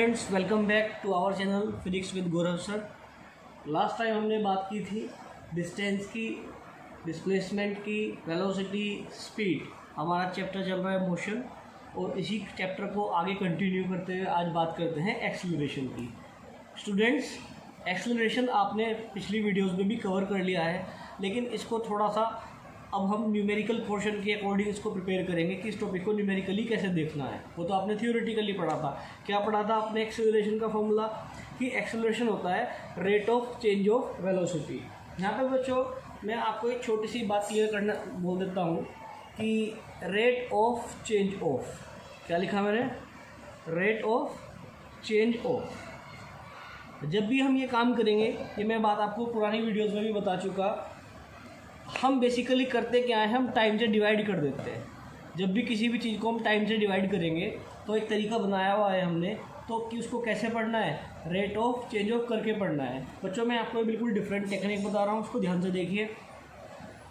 Students, welcome back to our channel physics with Gaurav sir. Last time हमने बात की थी डिस्टेंस की, डिस्प्लेसमेंट की, वेलोसिटी, स्पीड। हमारा चैप्टर चल रहा है मोशन और इसी चैप्टर को आगे कंटिन्यू करते हुए आज बात करते हैं एक्सीलरेशन की। स्टूडेंट्स, एक्सीलरेशन आपने पिछली वीडियोस में भी कवर कर लिया है, लेकिन इसको थोड़ा सा अब हम न्यूमेरिकल पोर्शन के अकॉर्डिंग इसको प्रिपेयर करेंगे कि इस टॉपिक को न्यूमेरिकली कैसे देखना है। वो तो आपने थियोरेटिकली पढ़ा था। क्या पढ़ा था आपने? एक्सेलरेशन का फॉर्मूला, कि एक्सेलरेशन होता है rate of change of velocity. यहाँ पे बच्चों मैं आपको एक छोटी सी बात क्लियर करना बोल देता हूँ कि रेट ऑफ चेंज ऑफ, क्या लिखा मैंने? Rate of change of. जब भी हम ये काम करेंगे, ये मैं बात आपको पुरानी वीडियोज़ में भी बता चुका, हम बेसिकली करते क्या है, हम टाइम से डिवाइड कर देते हैं। जब भी किसी भी चीज़ को हम टाइम से डिवाइड करेंगे तो एक तरीका बनाया हुआ है हमने, तो कि उसको कैसे पढ़ना है, रेट ऑफ चेंज ऑफ करके पढ़ना है। बच्चों मैं आपको बिल्कुल डिफरेंट टेक्निक बता रहा हूँ, उसको ध्यान से देखिए।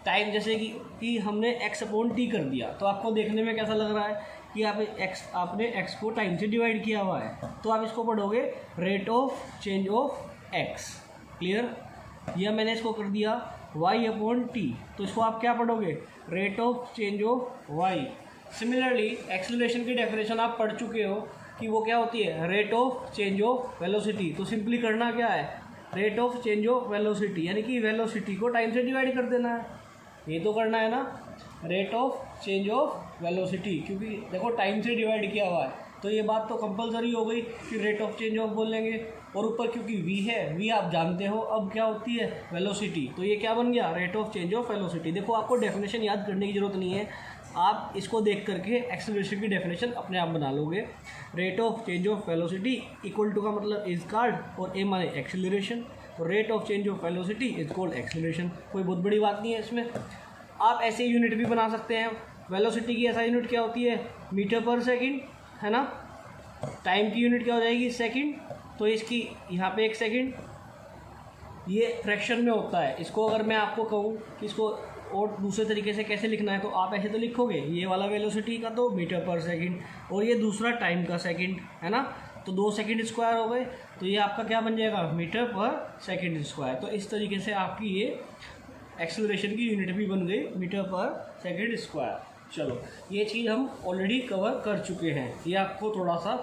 टाइम जैसे कि हमने x/t कर दिया, तो आपको देखने में कैसा लग रहा है कि आपने x को टाइम से डिवाइड किया हुआ है, तो आप इसको पढ़ोगे rate of change of x। Clear? यह मैंने इसको कर दिया y/t, तो इसको आप क्या पढ़ोगे? Rate of change of y। Similarly acceleration की डेफिनेशन आप पढ़ चुके हो कि वो क्या होती है, rate of change of velocity. तो सिंपली करना क्या है, rate of change of velocity, यानी कि वेलोसिटी को टाइम से डिवाइड कर देना है। ये तो करना है ना, rate of change of velocity, क्योंकि देखो टाइम से डिवाइड किया हुआ है, तो ये बात तो कंपलसरी हो गई कि रेट ऑफ चेंज ऑफ बोल लेंगे। और ऊपर क्योंकि v है, v आप जानते हो अब क्या होती है, वेलोसिटी, तो ये क्या बन गया, rate of change of velocity. देखो आपको डेफिनेशन याद करने की ज़रूरत नहीं है, आप इसको देख करके एक्सेलरेशन की डेफिनेशन अपने आप बना लोगे। Rate of change of velocity equal to का मतलब इज कार्ड, और ए माने एक्सेलरेशन, तो rate of change of velocity is called acceleration. कोई बहुत बड़ी बात नहीं है इसमें। आप ऐसे यूनिट भी बना सकते हैं। वेलोसिटी की ऐसा यूनिट क्या होती है, मीटर पर सेकेंड, है ना। टाइम की यूनिट क्या हो जाएगी, सेकंड, तो इसकी यहाँ पे 1 सेकंड, ये फ्रैक्शन में होता है। इसको अगर मैं आपको कहूँ कि इसको और दूसरे तरीके से कैसे लिखना है, तो आप ऐसे तो लिखोगे, ये वाला वेलोसिटी का तो मीटर पर सेकंड, और ये दूसरा टाइम का सेकंड, है ना। तो 2 सेकंड स्क्वायर हो गए, तो ये आपका क्या बन जाएगा, मीटर पर सेकंड स्क्वायर। तो इस तरीके से आपकी ये एक्सेलरेशन की यूनिट भी बन गई, मीटर पर सेकंड स्क्वायर। चलो, ये चीज़ हम ऑलरेडी कवर कर चुके हैं। ये आपको थोड़ा सा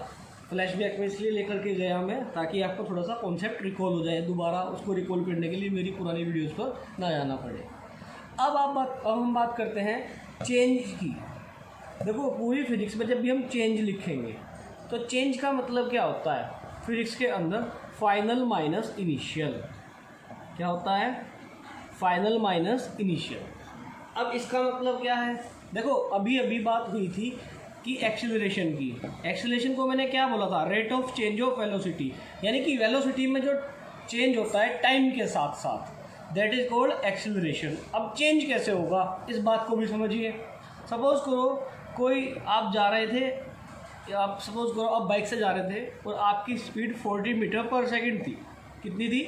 फ्लैशबैक में इसलिए लेकर के गया मैं, ताकि आपको थोड़ा सा कॉन्सेप्ट रिकॉल हो जाए। दोबारा उसको रिकॉल करने के लिए मेरी पुरानी वीडियोस पर ना जाना पड़े। अब हम बात करते हैं चेंज की। देखो पूरी फिजिक्स में जब भी हम चेंज लिखेंगे, तो चेंज का मतलब क्या होता है फिजिक्स के अंदर, फाइनल माइनस इनिशियल। क्या होता है, फाइनल माइनस इनिशियल। अब इसका मतलब क्या है, देखो अभी अभी बात हुई थी कि एक्सेलरेशन की। एक्सेलरेशन को मैंने क्या बोला था, rate of change of velocity, यानी कि वेलोसिटी में जो चेंज होता है टाइम के साथ साथ, दैट इज कॉल्ड एक्सेलरेशन। अब चेंज कैसे होगा, इस बात को भी समझिए। सपोज करो कोई आप जा रहे थे, सपोज करो आप बाइक से जा रहे थे और आपकी स्पीड 40 मीटर पर सेकेंड थी। कितनी थी,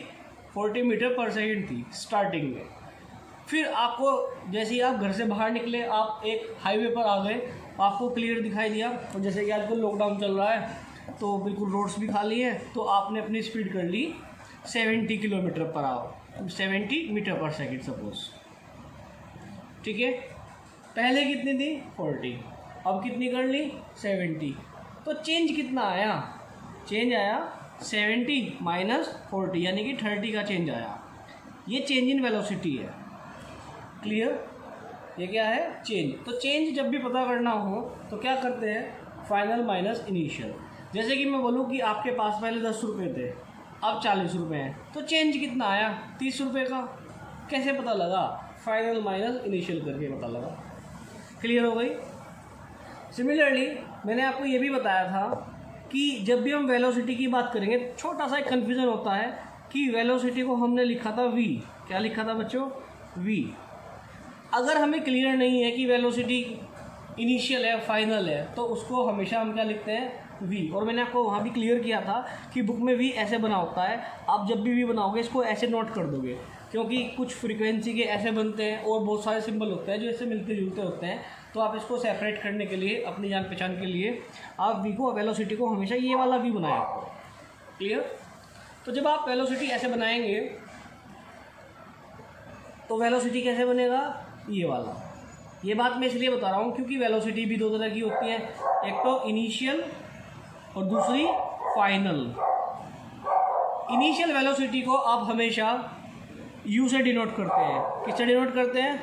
40 मीटर पर सेकेंड थी स्टार्टिंग में। फिर आपको जैसे ही आप घर से बाहर निकले, आप एक हाईवे पर आ गए, आपको क्लियर दिखाई दिया, और जैसे कि आजकल लॉकडाउन चल रहा है तो बिल्कुल रोड्स भी खाली है, तो आपने अपनी स्पीड कर ली 70 किलोमीटर पर आवर, 70 मीटर पर सेकेंड सपोज, ठीक है। पहले कितनी थी, 40, अब कितनी कर ली, 70। तो चेंज कितना आया, चेंज आया 70 माइनस 40, यानी कि 30 का चेंज आया। ये चेंज इन वेलोसिटी है। क्लियर? ये क्या है, चेंज। तो चेंज जब भी पता करना हो तो क्या करते हैं, फाइनल माइनस इनिशियल। जैसे कि मैं बोलूँ कि आपके पास पहले 10 रुपये थे, अब 40 रुपये हैं, तो चेंज कितना आया, 30 रुपये का। कैसे पता लगा, फाइनल माइनस इनिशियल करके पता लगा। क्लियर हो गई? सिमिलरली मैंने आपको ये भी बताया था कि जब भी हम वेलोसिटी की बात करेंगे, छोटा सा एक कन्फ्यूज़न होता है कि वेलोसिटी को हमने लिखा था v। क्या लिखा था बच्चों, v। अगर हमें क्लियर नहीं है कि वेलोसिटी इनिशियल है फाइनल है, तो उसको हमेशा हम क्या लिखते हैं, v। और मैंने आपको वहाँ भी क्लियर किया था कि बुक में v ऐसे बना होता है। आप जब भी v बनाओगे इसको ऐसे नोट कर दोगे, क्योंकि कुछ फ्रीक्वेंसी के ऐसे बनते हैं और बहुत सारे सिंबल होते हैं जो इससे मिलते जुलते होते हैं, तो आप इसको सेपरेट करने के लिए, अपनी जान पहचान के लिए, आप वी को, वेलोसिटी को हमेशा ये वाला वी बनाएं। क्लियर? तो जब आप वेलोसिटी ऐसे बनाएंगे तो वेलोसिटी कैसे बनेगा? ये वाला। ये बात मैं इसलिए बता रहा हूँ क्योंकि वेलोसिटी भी दो तरह की होती है, एक तो इनिशियल और दूसरी फाइनल। इनिशियल वेलोसिटी को आप हमेशा u से डिनोट करते हैं। किससे डिनोट करते हैं?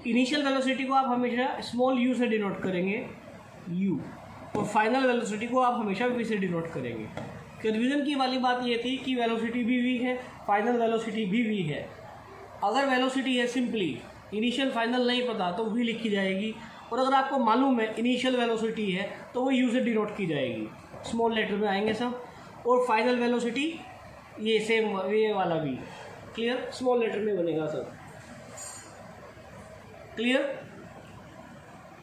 इनिशियल वेलोसिटी को आप हमेशा स्मॉल u से डिनोट करेंगे, u, और फाइनल वेलोसिटी को आप हमेशा v से डिनोट करेंगे। कन्फ्यूजन की वाली बात ये थी कि वेलोसिटी भी v है, फाइनल वेलोसिटी भी v है। अगर वेलोसिटी है सिंपली, इनिशियल फाइनल नहीं पता तो v लिखी जाएगी, और अगर आपको मालूम है इनिशियल वेलोसिटी है तो वो u से डिनोट की जाएगी, स्मॉल लेटर में आएंगे सब। और फाइनल वेलोसिटी ये सेम, ये वाला भी। क्लियर? स्मॉल लेटर में बनेगा सब। क्लियर?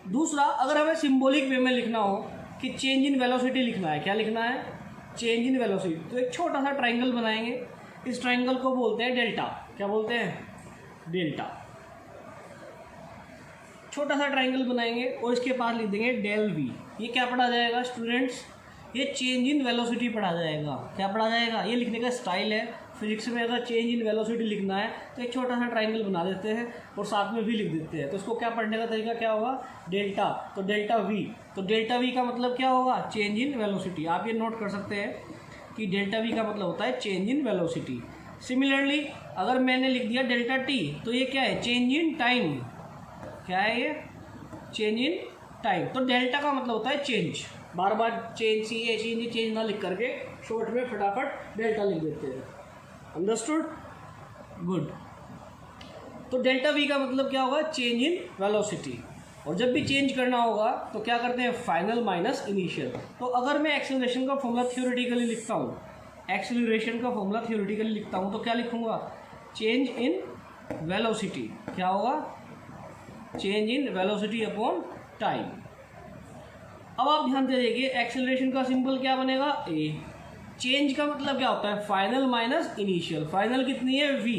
दूसरा, अगर हमें सिंबॉलिक वे में लिखना हो कि चेंज इन वेलोसिटी लिखना है, क्या लिखना है? चेंज इन वेलोसिटी, तो एक छोटा सा ट्राइंगल बनाएंगे। इस ट्राइंगल को बोलते हैं डेल्टा। क्या बोलते हैं? डेल्टा। छोटा सा ट्राइंगल बनाएंगे और इसके पास लिख देंगे डेल वी। ये क्या पढ़ा जाएगा स्टूडेंट्स? ये चेंज इन वेलोसिटी पढ़ा जाएगा। क्या पढ़ा जाएगा? ये लिखने का स्टाइल है। फिजिक्स में अगर चेंज इन वेलोसिटी लिखना है तो एक छोटा सा ट्राइंगल बना देते हैं और साथ में भी लिख देते हैं। तो इसको क्या पढ़ने का तरीका क्या होगा? डेल्टा। तो डेल्टा वी, तो डेल्टा वी का मतलब क्या होगा? Change in velocity. आप ये नोट कर सकते हैं कि डेल्टा वी का मतलब होता है चेंज इन वेलोसिटी। सिमिलरली अगर मैंने लिख दिया डेल्टा टी, तो ये क्या है? Change in time. क्या है ये? Change in time. तो डेल्टा का मतलब होता है चेंज। बार बार चेंज, चेंज ना लिख करके शॉर्ट में फटाफट डेल्टा लिख देते हैं। अंडरस्टूड? गुड। तो डेल्टा वी का मतलब क्या होगा? Change in velocity. और जब भी चेंज करना होगा तो क्या करते हैं? Final minus initial. तो अगर मैं एक्सेलरेशन का फॉर्मूला थ्योरेटिकली लिखता हूँ, एक्सेलरेशन का फॉर्मूला थ्योरेटिकली लिखता हूँ तो क्या लिखूँगा? Change in velocity. क्या होगा? Change in velocity upon time. अब आप ध्यान दे देखिए, एक्सेलरेशन का सिंबल क्या बनेगा? ए। चेंज का मतलब क्या होता है? Final minus initial. फाइनल कितनी है? v।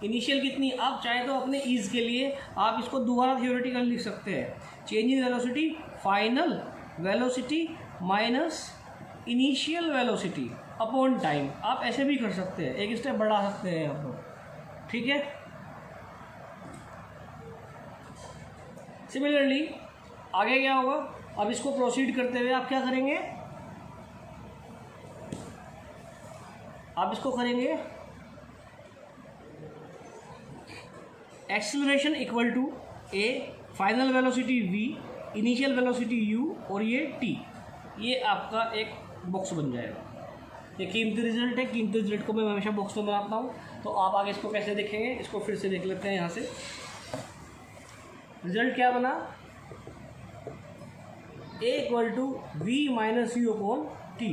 इनिशियल कितनी? आप चाहे तो अपने ईज के लिए आप इसको दोबारा थ्योरेटिकल लिख सकते हैं। Change in velocity, final velocity minus initial velocity upon time. आप ऐसे भी कर सकते हैं, एक स्टेप बढ़ा सकते हैं आप लोग। ठीक है? सिमिलरली आगे क्या होगा? अब इसको प्रोसीड करते हुए आप क्या करेंगे? आप इसको करेंगे acceleration equal to A, final velocity v, initial velocity u, और ये t। ये आपका एक बॉक्स बन जाएगा। ये कीमती रिजल्ट है। कीमती रिजल्ट को मैं हमेशा बॉक्स में बनाता हूँ। तो आप आगे इसको कैसे देखेंगे, इसको फिर से देख लेते हैं। यहाँ से रिजल्ट क्या बना? a equal to V minus U upon T.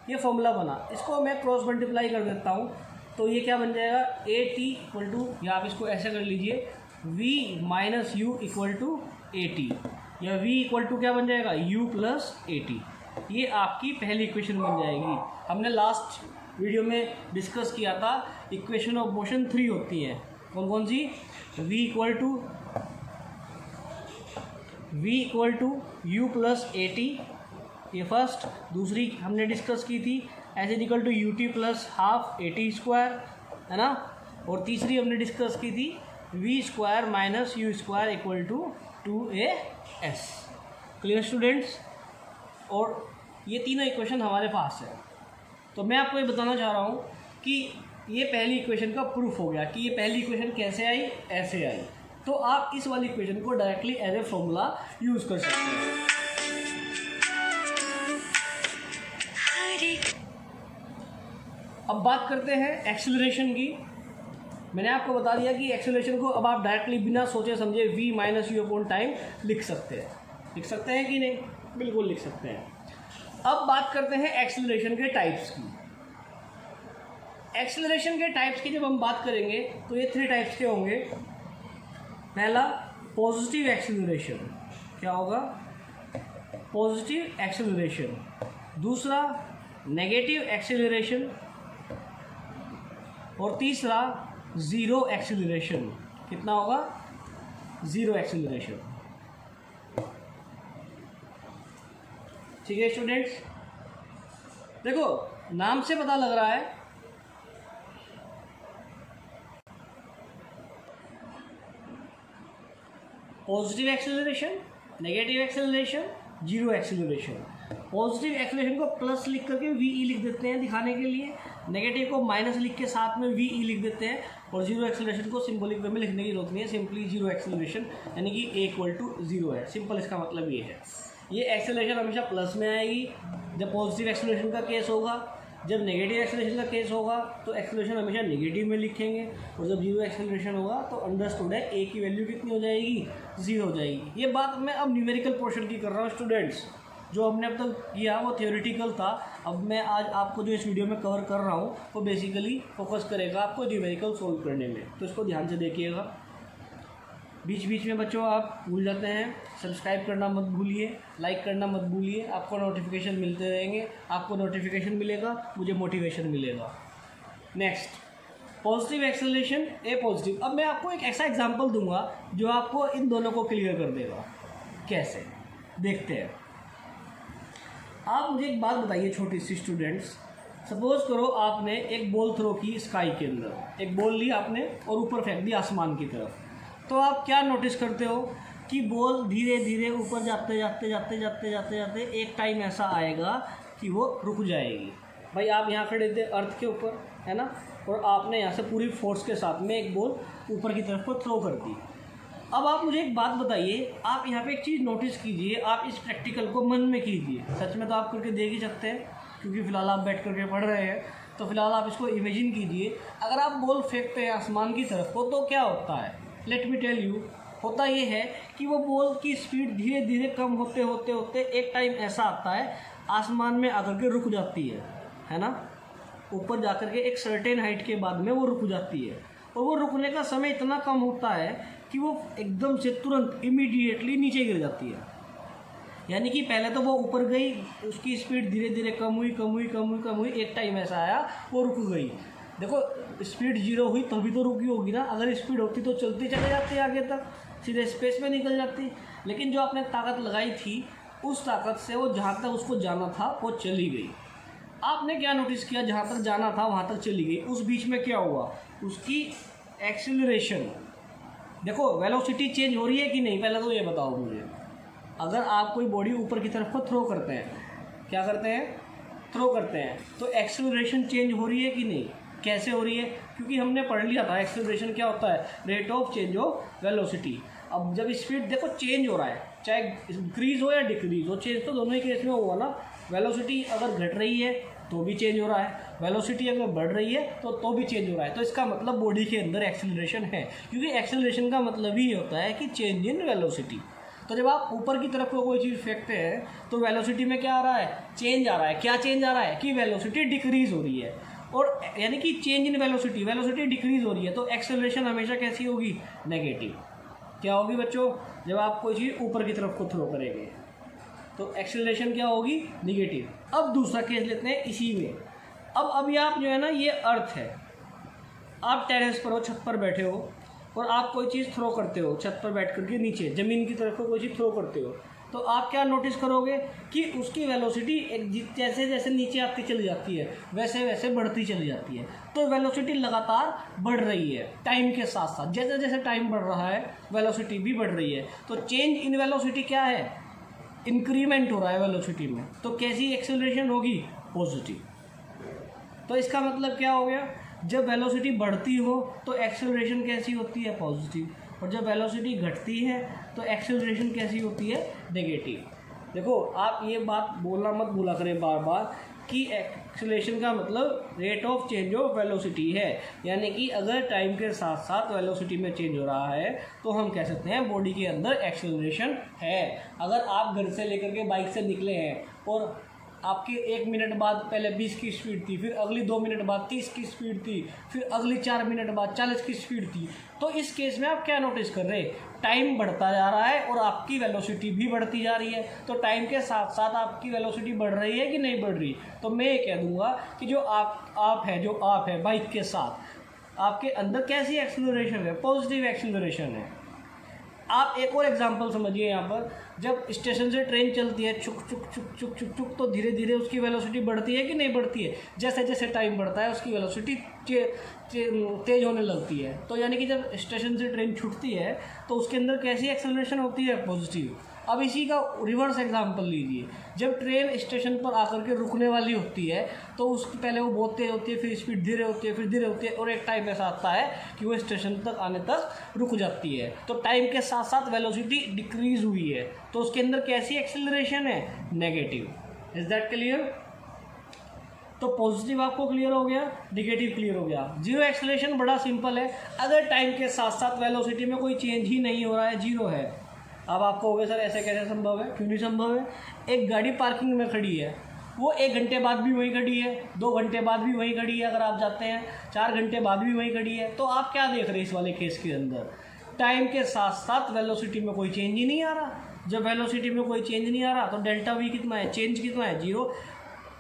ये फॉर्मूला बना। इसको मैं क्रॉस मल्टीप्लाई कर देता हूँ तो ये क्या बन जाएगा? ए टी इक्वल टू, या आप इसको ऐसे कर लीजिए, v minus U equal to A T, या v इक्वल टू क्या बन जाएगा? u plus A T. ये आपकी पहली इक्वेशन बन जाएगी। हमने लास्ट वीडियो में डिस्कस किया था, इक्वेशन ऑफ मोशन 3 होती है। कौन कौन सी? v equal to U plus A T, ये फर्स्ट। दूसरी हमने डिस्कस की थी S is equal to U T plus half A T square, है ना। और तीसरी हमने डिस्कस की थी V square minus U square equal to 2as। Clear students? और ये तीनों इक्वेशन हमारे पास है। तो मैं आपको ये बताना चाह रहा हूँ कि ये पहली इक्वेशन का प्रूफ हो गया कि ये पहली इक्वेशन कैसे आई, ऐसे आई। तो आप इस वाली इक्वेशन को directly as a formula use कर सकते हैं। अब बात करते हैं एक्सेलरेशन की। मैंने आपको बता दिया कि एक्सेलरेशन को अब आप डायरेक्टली बिना सोचे समझे v minus U upon time लिख सकते हैं। लिख सकते हैं कि नहीं? बिल्कुल लिख सकते हैं। अब बात करते हैं एक्सेलरेशन के टाइप्स की। एक्सेलरेशन के टाइप्स की जब हम बात करेंगे तो ये 3 टाइप्स के होंगे। पहला पॉजिटिव एक्सेलरेशन। क्या होगा? Positive acceleration. दूसरा नेगेटिव एक्सेलरेशन। और तीसरा ज़ीरो एक्सीलरेशन। कितना होगा? Zero acceleration. ठीक है स्टूडेंट्स, देखो नाम से पता लग रहा है positive acceleration, negative acceleration, zero acceleration. Positive acceleration को प्लस लिख करके VE लिख देते हैं दिखाने के लिए, नेगेटिव को माइनस लिख के साथ में VE लिख देते हैं, और जीरो एक्सेलरेशन को सिंबॉलिक वे में लिखने की जरूरत नहीं है, सिंपली जीरो एक्सेलरेशन यानी कि A इक्वल टू ज़ीरो है। सिंपल इसका मतलब ये है। ये एक्सेलरेशन हमेशा प्लस में आएगी जब पॉजिटिव एक्सेलरेशन का केस होगा, जब नेगेटिव एक्सेलरेशन का केस होगा तो एक्सेलरेशन हमेशा नेगेटिव में लिखेंगे, और जब जीरो एक्सेलरेशन होगा तो अंडरस्टूड है A की वैल्यू कितनी हो जाएगी? ज़ीरो हो जाएगी। ये बात मैं अब न्यूमेरिकल पोर्शन की कर रहा हूँ स्टूडेंट्स, जो हमने अब तक किया वो थियोरेटिकल था। अब मैं आज आपको जो इस वीडियो में कवर कर रहा हूँ वो बेसिकली फोकस करेगा आपको न्यूमेरिकल सोल्व करने में, तो इसको ध्यान से देखिएगा। बीच बीच में बच्चों आप भूल जाते हैं, सब्सक्राइब करना मत भूलिए, लाइक करना मत भूलिए, आपको नोटिफिकेशन मिलते रहेंगे, आपको नोटिफिकेशन मिलेगा, मुझे मोटिवेशन मिलेगा। नेक्स्ट, पॉजिटिव एक्सेलरेशन, ए पॉजिटिव। अब मैं आपको एक ऐसा एग्जांपल दूंगा जो आपको इन दोनों को क्लियर कर देगा। कैसे? देखते हैं। आप मुझे एक बात बताइए छोटी सी स्टूडेंट्स, सपोज करो आपने एक बॉल थ्रो की स्काई के अंदर, एक बॉल ली आपने और ऊपर फेंक दी आसमान की तरफ, तो आप क्या नोटिस करते हो कि बॉल धीरे धीरे ऊपर जाते जाते जाते जाते जाते जाते एक टाइम ऐसा आएगा कि वो रुक जाएगी। भाई आप यहाँ खड़े थे अर्थ के ऊपर, है ना, और आपने यहाँ से पूरी फोर्स के साथ में एक बॉल ऊपर की तरफ को थ्रो कर दी। अब आप मुझे एक बात बताइए, आप यहाँ पे एक चीज़ नोटिस कीजिए, आप इस प्रैक्टिकल को मन में कीजिए। सच में तो आप करके देख ही सकते हैं क्योंकि फ़िलहाल आप बैठ करके पढ़ रहे हैं, तो फिलहाल आप इसको इमेजिन कीजिए। अगर आप बॉल फेंकते हैं आसमान की तरफ को तो क्या होता है? लेट मी टेल यू, होता ये है कि वो बॉल की स्पीड धीरे धीरे कम होते होते होते एक टाइम ऐसा आता है आसमान में आकर के रुक जाती है ना, ऊपर जाकर के एक सर्टेन हाइट के बाद में वो रुक जाती है, और वो रुकने का समय इतना कम होता है कि वो एकदम से तुरंत इमीडिएटली नीचे गिर जाती है। यानी कि पहले तो वो ऊपर गई, उसकी स्पीड धीरे धीरे कम हुई कम हुई कम हुई कम हुई, एक टाइम ऐसा आया वो रुक गई। देखो स्पीड जीरो हुई तभी तो रुकी होगी ना, अगर स्पीड होती तो चलती चले जाती आगे तक, सीधे स्पेस में निकल जाती। लेकिन जो आपने ताकत लगाई थी उस ताकत से वो जहाँ तक उसको जाना था वो चली गई। आपने क्या नोटिस किया? जहाँ तक जाना था वहाँ तक चली गई। उस बीच में क्या हुआ? उसकी एक्सीलरेशन, देखो वेलोसिटी चेंज हो रही है कि नहीं, पहले तो ये बताओ मुझे। अगर आप कोई बॉडी ऊपर की तरफ को थ्रो करते हैं, क्या करते हैं? थ्रो करते हैं, तो एक्सीलरेशन चेंज हो रही है कि नहीं? कैसे हो रही है? क्योंकि हमने पढ़ लिया था एक्सेलरेशन क्या होता है, rate of change of velocity. अब जब स्पीड देखो चेंज हो रहा है, चाहे इंक्रीज हो या डिक्रीज हो, चेंज तो दोनों ही केस में हुआ ना। वेलोसिटी अगर घट रही है तो भी चेंज हो रहा है, वेलोसिटी अगर बढ़ रही है तो भी चेंज हो रहा है। तो इसका मतलब बॉडी के अंदर एक्सेलरेशन है, क्योंकि एक्सेलरेशन का मतलब ही होता है कि चेंज इन वेलोसिटी। तो जब आप ऊपर की तरफ को कोई चीज़ फेंकते हैं तो वेलोसिटी में क्या आ रहा है? चेंज आ रहा है। क्या चेंज आ रहा है? कि वेलोसिटी डिक्रीज हो रही है, और यानी कि change in velocity, velocity decrease हो रही है, तो एक्सेलरेशन हमेशा कैसी होगी? नेगेटिव। क्या होगी बच्चों? जब आप कोई चीज़ ऊपर की तरफ को थ्रो करेंगे तो एक्सेलरेशन क्या होगी? नेगेटिव। अब दूसरा केस लेते हैं इसी में। अब अभी आप जो है ना, ये अर्थ है, आप टेरेस पर हो, छत पर बैठे हो, और आप कोई चीज़ थ्रो करते हो छत पर बैठ करके नीचे ज़मीन की तरफ को कोई चीज़ थ्रो करते हो, तो आप क्या नोटिस करोगे कि उसकी वेलोसिटी एक जैसे जैसे नीचे आती चली जाती है वैसे वैसे बढ़ती चली जाती है। तो वेलोसिटी लगातार बढ़ रही है टाइम के साथ साथ, जैसे जैसे टाइम बढ़ रहा है वेलोसिटी भी बढ़ रही है। तो चेंज इन वेलोसिटी क्या है? इंक्रीमेंट हो रहा है वेलोसिटी में। तो कैसी एक्सेलरेशन होगी? पॉजिटिव। तो इसका मतलब क्या हो गया? जब वेलोसिटी बढ़ती हो तो एक्सेलरेशन कैसी होती है? पॉजिटिव। और जब वेलोसिटी घटती है तो एक्सेलरेशन कैसी होती है? नेगेटिव। देखो आप ये बात बोलना मत भूला करें बार बार कि एक्सेलरेशन का मतलब rate of change of velocity है, यानी कि अगर टाइम के साथ साथ वेलोसिटी में चेंज हो रहा है तो हम कह सकते हैं बॉडी के अंदर एक्सेलरेशन है। अगर आप घर से लेकर के बाइक से निकले हैं और आपकी 1 मिनट बाद पहले 20 की स्पीड थी, फिर अगली 2 मिनट बाद 30 की स्पीड थी, फिर अगली 4 मिनट बाद 40 की स्पीड थी, तो इस केस में आप क्या नोटिस कर रहे हैं? टाइम बढ़ता जा रहा है और आपकी वेलोसिटी भी बढ़ती जा रही है। तो टाइम के साथ साथ आपकी वेलोसिटी बढ़ रही है कि नहीं बढ़ रही? तो मैं ये कह दूंगा कि जो आप है बाइक के साथ, आपके अंदर कैसी एक्सेलरेशन है, पॉजिटिव एक्सेलरेशन है। आप एक और एग्जांपल समझिए यहाँ पर, जब स्टेशन से ट्रेन चलती है चुक चुक चुक चुक चुक चुक, तो धीरे धीरे उसकी वेलोसिटी बढ़ती है कि नहीं बढ़ती है? जैसे जैसे टाइम बढ़ता है उसकी वेलोसिटी तेज होने लगती है। तो यानी कि जब स्टेशन से ट्रेन छूटती है तो उसके अंदर कैसी एक्सेलरेशन होती है? पॉजिटिव। अब इसी का रिवर्स एग्जांपल लीजिए, जब ट्रेन स्टेशन पर आकर के रुकने वाली होती है तो उसकी पहले वो बहुत तेज होती है, फिर स्पीड धीरे होती है, फिर धीरे होती है, और एक टाइम ऐसा आता है कि वो स्टेशन तक आने तक रुक जाती है। तो टाइम के साथ साथ वेलोसिटी डिक्रीज हुई है, तो उसके अंदर कैसी एक्सेलरेशन है? नेगेटिव। Is that clear? तो पॉजिटिव आपको क्लियर हो गया, नेगेटिव क्लियर हो गया। जीरो एक्सेलरेशन बड़ा सिंपल है, अगर टाइम के साथ साथ वेलोसिटी में कोई चेंज ही नहीं हो रहा है, जीरो है। अब आपको हो गया सर ऐसे कैसे संभव है? क्यों नहीं संभव है? एक गाड़ी पार्किंग में खड़ी है, वो 1 घंटे बाद भी वहीं खड़ी है, 2 घंटे बाद भी वहीं खड़ी है, अगर आप जाते हैं 4 घंटे बाद भी वहीं खड़ी है। तो आप क्या देख रहे हैं इस वाले केस के अंदर? टाइम के साथ साथ वेलोसिटी में कोई चेंज ही नहीं आ रहा। जब वेलोसिटी में कोई चेंज नहीं आ रहा तो डेल्टा वी कितना है? चेंज कितना है? जीरो।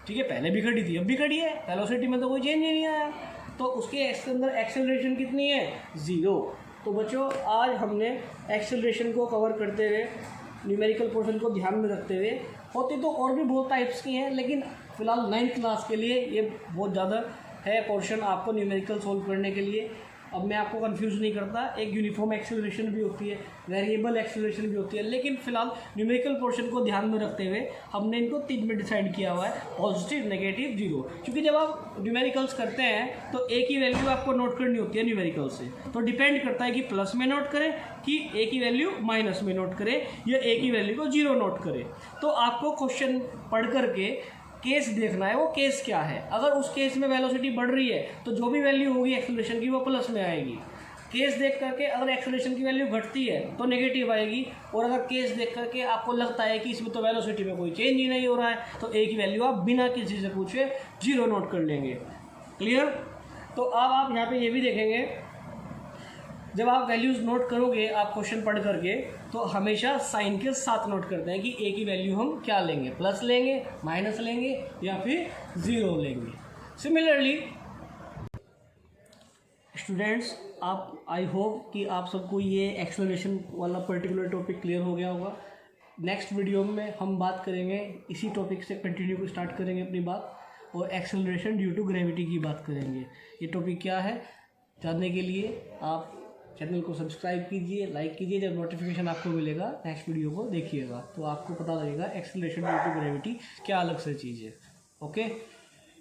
ठीक है, पहले भी खड़ी थी अब भी खड़ी है, वेलोसिटी में तो कोई चेंज ही नहीं आया, तो उसके अंदर एक्सेलरेशन कितनी है? ज़ीरो। तो बच्चों आज हमने एक्सेलरेशन को कवर करते हुए, न्यूमेरिकल पोर्शन को ध्यान में रखते हुए, होती तो और भी बहुत टाइप्स की हैं, लेकिन फ़िलहाल 9th क्लास के लिए ये बहुत ज़्यादा है पोर्शन आपको न्यूमेरिकल सोल्व करने के लिए। अब मैं आपको कंफ्यूज नहीं करता, एक यूनिफॉर्म एक्सेलरेशन भी होती है, वेरिएबल एक्सेलरेशन भी होती है, लेकिन फिलहाल न्यूमेरिकल पोर्शन को ध्यान में रखते हुए हमने इनको 3 में डिसाइड किया हुआ है, पॉजिटिव, नेगेटिव, जीरो। क्योंकि जब आप न्यूमेरिकल्स करते हैं तो एक ही वैल्यू आपको नोट करनी होती है न्यूमेरिकल से, तो डिपेंड करता है कि प्लस में नोट करें कि एक ही वैल्यू माइनस में नोट करें या एक ही वैल्यू को जीरो नोट करें। तो आपको क्वेश्चन पढ़ करके केस देखना है, वो केस क्या है। अगर उस केस में वेलोसिटी बढ़ रही है तो जो भी वैल्यू होगी एक्सेलरेशन की वो प्लस में आएगी। केस देख करके अगर एक्सेलरेशन की वैल्यू घटती है तो नेगेटिव आएगी, और अगर केस देख करके आपको लगता है कि इसमें तो वेलोसिटी में कोई चेंज ही नहीं हो रहा है तो एक ही वैल्यू आप बिना किसी से पूछे जीरो नोट कर लेंगे। क्लियर? तो अब आप यहाँ पे ये भी देखेंगे, जब आप वैल्यूज़ नोट करोगे आप क्वेश्चन पढ़ करके, तो हमेशा साइन के साथ नोट करते हैं कि ए की वैल्यू हम क्या लेंगे, प्लस लेंगे, माइनस लेंगे या फिर ज़ीरो लेंगे। सिमिलरली स्टूडेंट्स, आप आई होप कि आप सबको ये एक्सेलरेशन वाला पर्टिकुलर टॉपिक क्लियर हो गया होगा। नेक्स्ट वीडियो में हम बात करेंगे, इसी टॉपिक से कंटिन्यू स्टार्ट करेंगे अपनी बात, और एक्सेलरेशन ड्यू टू ग्रेविटी की बात करेंगे। ये टॉपिक क्या है जानने के लिए आप चैनल को सब्सक्राइब कीजिए, लाइक कीजिए, जब नोटिफिकेशन आपको मिलेगा नेक्स्ट वीडियो को देखिएगा तो आपको पता लगेगा एक्सेलरेशन ड्यू टू ग्रेविटी क्या अलग से चीज़ है। Okay,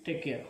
take care.